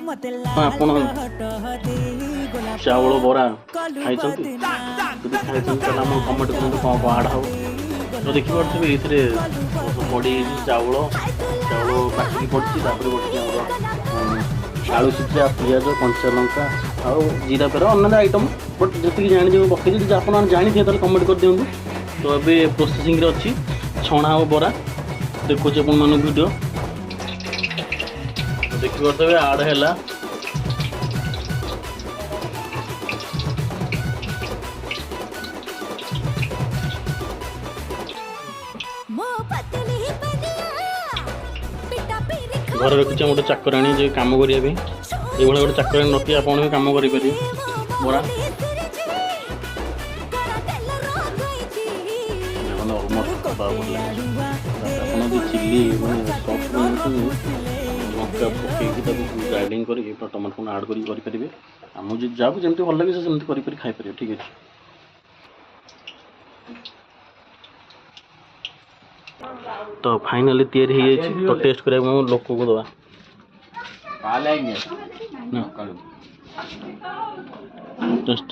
ଆପଣ ଚାଉଳ ବରା ଖାଇଛନ୍ତି? ଯଦି ଖାଇଛନ୍ତି ତାହେଲେ ଆମକୁ କମେଣ୍ଟ କରନ୍ତୁ କ'ଣ କ'ଣ ଆଡ଼ ହବ। ତ ଦେଖିପାରୁଥିବେ ଏଇଥିରେ ପଡ଼ି ଚାଉଳ କାଟିକି ପଡ଼ିଛି, ତାପରେ ପଡ଼ିଛି ଆମର ଆଳୁ ସିଝା, ପିଆଜ, କଞ୍ଚା ଲଙ୍କା ଆଉ ଜିରା ପେରା ଅନ୍ୟାନ୍ୟ ଆଇଟମ୍। ବଟ୍ ଯେତିକି ଜାଣିଛି ମୁଁ ପକେଇଛି, ଯଦି ଆପଣ ଜାଣିଥିବେ ତାହେଲେ କମେଣ୍ଟ କରିଦିଅନ୍ତୁ। ତ ଏବେ ପ୍ରୋସେସିଂରେ ଅଛି, ଛଣା ହେବ ବରା। ଦେଖୁଛି ଆପଣମାନଙ୍କୁ ଭିଡ଼ିଓ ଦେଖିପାରୁଥିବେ ଆଡ଼ ହେଲା। ଘରେ ରଖୁଛି ଗୋଟେ ଚାକରାଣୀ ଯେ କାମ କରିବା ପାଇଁ। ଏଇଭଳିଆ ଗୋଟେ ଚାକରାଣୀ ରଖି ଆପଣ ବି କାମ କରିପାରିବେ। ବରା ଆପଣ ଯଦି ଚିଲି ମାନେ ସସ୍ ବନାଉଛନ୍ତି ଲଙ୍କା ପକେଇକି ତାକୁ ଗ୍ରାଇଣ୍ଡିଙ୍ଗ କରିକି ଟମାଟୋ ଫୋନ୍ ଆଡ଼୍ କରିକି କରିପାରିବେ। ଆମକୁ ଯଦି ଯାହାକୁ ଯେମିତି ଭଲ ଲାଗେ ସେ ସେମିତି କରିକି ଖାଇପାରିବେ। ଠିକ୍ ଅଛି। ତ ଫାଇନାଲି ତିଆରି ହେଇଯାଇଛି। ତ ଟେଷ୍ଟ କରିବାକୁ ମୁଁ ଲୋକକୁ ଦେବା। ଟେଷ୍ଟ